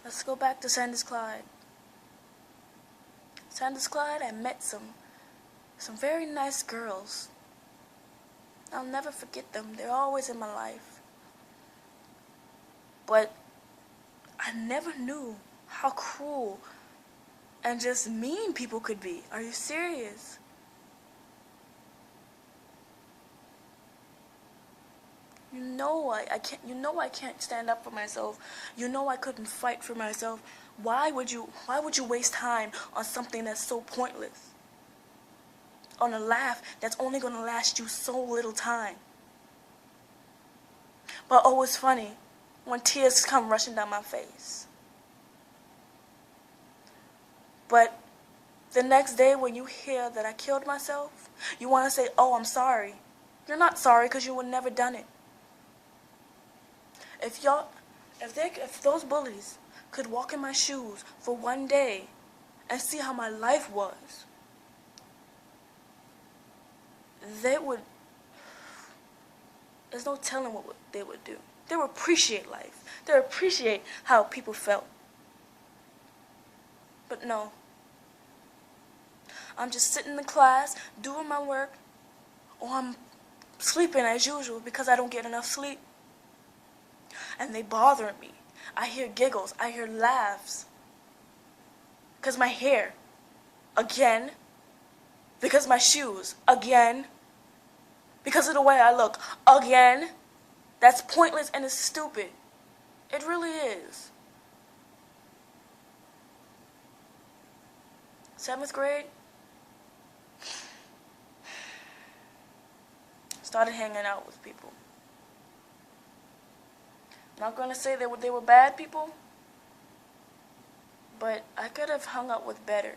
Let's go back to Sanders Clyde. Sanders Clyde, I met some very nice girls. I'll never forget them. They're always in my life. But I never knew how cruel and just mean people could be. Are you serious? I can't stand up for myself. You know I couldn't fight for myself. Why would you waste time on something that's so pointless? On a laugh that's only gonna last you so little time. But oh, it's funny when tears come rushing down my face. But the next day when you hear that I killed myself, you want to say, oh, I'm sorry. You're not sorry because you would never done it. If those bullies could walk in my shoes for one day and see how my life was, there's no telling what they would do. They would appreciate life. They would appreciate how people felt. But no. I'm just sitting in class, doing my work, or I'm sleeping as usual because I don't get enough sleep. And they bother me. I hear giggles. I hear laughs. Because my hair. Again. Because my shoes. Again. Because of the way I look. Again. That's pointless and it's stupid. It really is. 7th grade. Started hanging out with people. I'm not going to say they were bad people, but I could have hung out with better.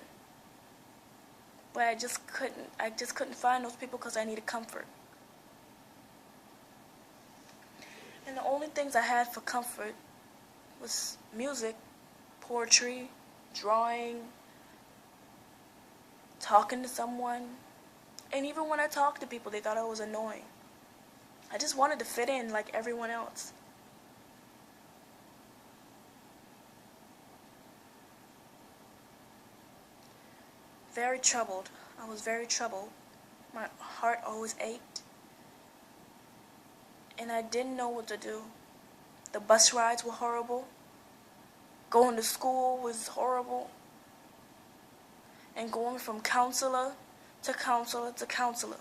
But I just couldn't find those people because I needed comfort. And the only things I had for comfort was music, poetry, drawing, talking to someone. And even when I talked to people, they thought I was annoying. I just wanted to fit in like everyone else. Very troubled. I was very troubled. My heart always ached. And I didn't know what to do. The bus rides were horrible. Going to school was horrible. And going from counselor to counselor to counselor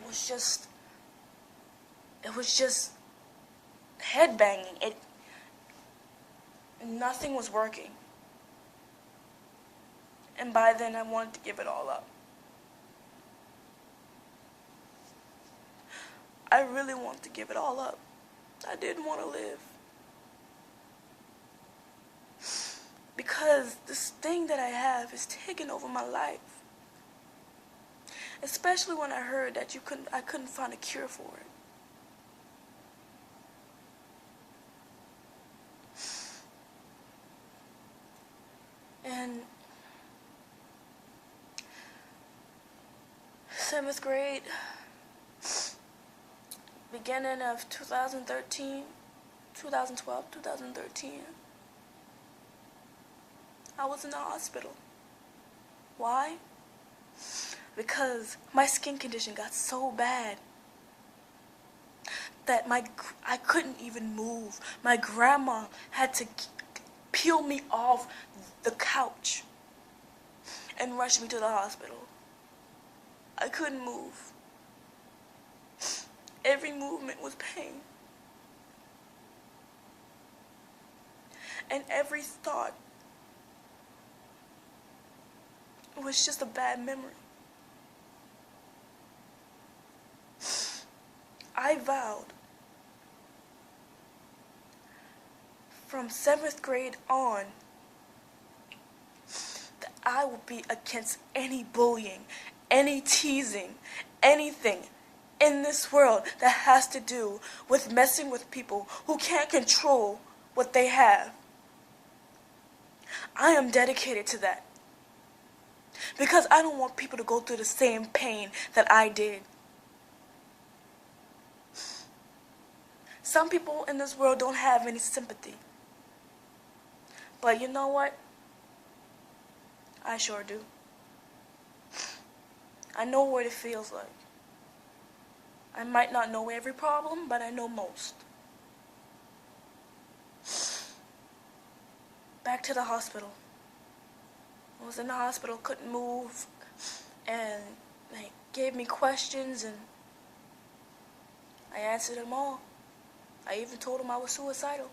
was just headbanging. Nothing was working. And by then I wanted to give it all up. I really wanted to give it all up. I didn't want to live. Because this thing that I have is taking over my life. Especially when I heard that I couldn't find a cure for it. And 7th grade, beginning of 2013, 2012, 2013, I was in the hospital. Why? Because my skin condition got so bad that I couldn't even move. My grandma had to peel me off the couch and rush me to the hospital. I couldn't move. Every movement was pain. And every thought was just a bad memory. I vowed from 7th grade on that I would be against any bullying, any teasing, anything in this world that has to do with messing with people who can't control what they have. I am dedicated to that. Because I don't want people to go through the same pain that I did. Some people in this world don't have any sympathy. But you know what? I sure do. I know what it feels like. I might not know every problem, but I know most. Back to the hospital. I was in the hospital, couldn't move, and they gave me questions, and I answered them all. I even told them I was suicidal.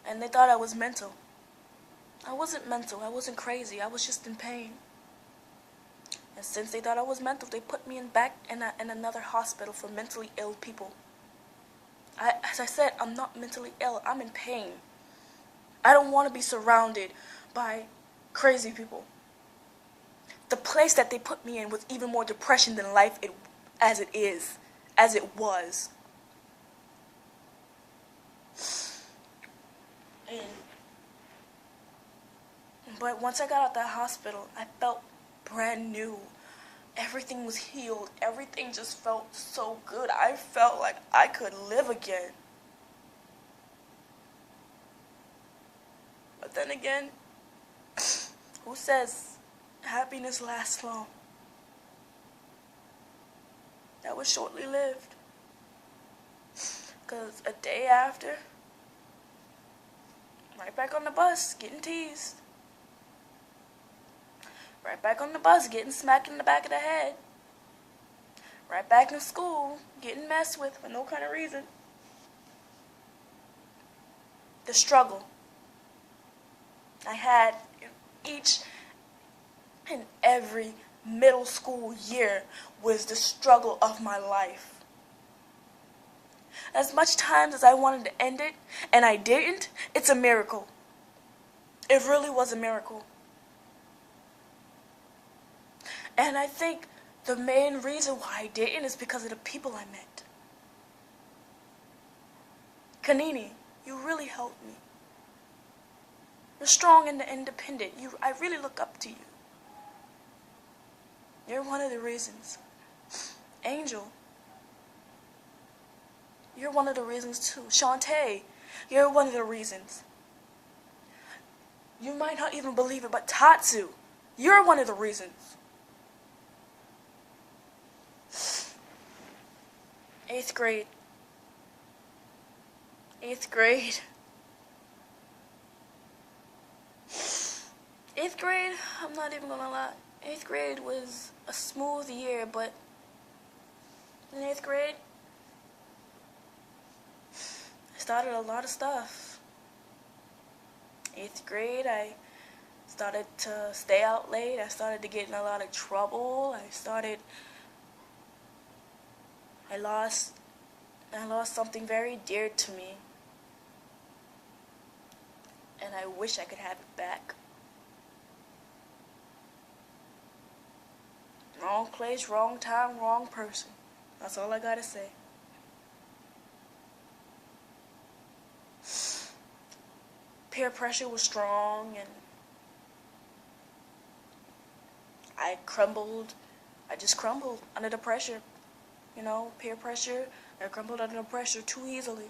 And they thought I was mental. I wasn't mental. I wasn't crazy. I was just in pain. And since they thought I was mental, they put me back in another hospital for mentally ill people. As I said, I'm not mentally ill. I'm in pain. I don't want to be surrounded by crazy people. The place that they put me in was even more depression than life as it was. But once I got out of that hospital, I felt brand new. Everything was healed. Everything just felt so good. I felt like I could live again. But then again, who says happiness lasts long? That was shortly lived. Because a day after, right back on the bus, getting teased. Right back on the bus, getting smacked in the back of the head. Right back in school, getting messed with for no kind of reason. The struggle I had each and every middle school year was the struggle of my life. As much times as I wanted to end it, and I didn't, it's a miracle. It really was a miracle. And I think the main reason why I didn't is because of the people I met. Kanini, you really helped me. You're strong and independent. I really look up to you. You're one of the reasons. Angel, you're one of the reasons too. Shantae, you're one of the reasons. You might not even believe it, but Tatsu, you're one of the reasons. 8th grade. 8th grade. 8th grade, I'm not even gonna lie. 8th grade was a smooth year, but in 8th grade, I started a lot of stuff. 8th grade, I started to stay out late. I started to get in a lot of trouble. I lost something very dear to me. And I wish I could have it back. Wrong place, wrong time, wrong person. That's all I gotta say. Peer pressure was strong, and I crumbled. I just crumbled under the pressure. You know, peer pressure. I crumbled under the pressure too easily.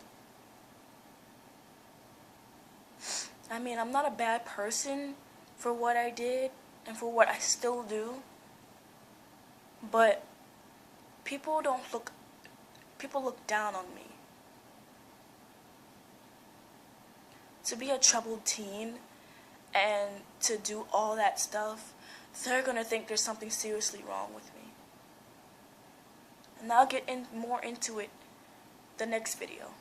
I mean, I'm not a bad person for what I did and for what I still do. But people look down on me. To be a troubled teen and to do all that stuff, they're gonna think there's something seriously wrong with me. And I'll get more into it the next video.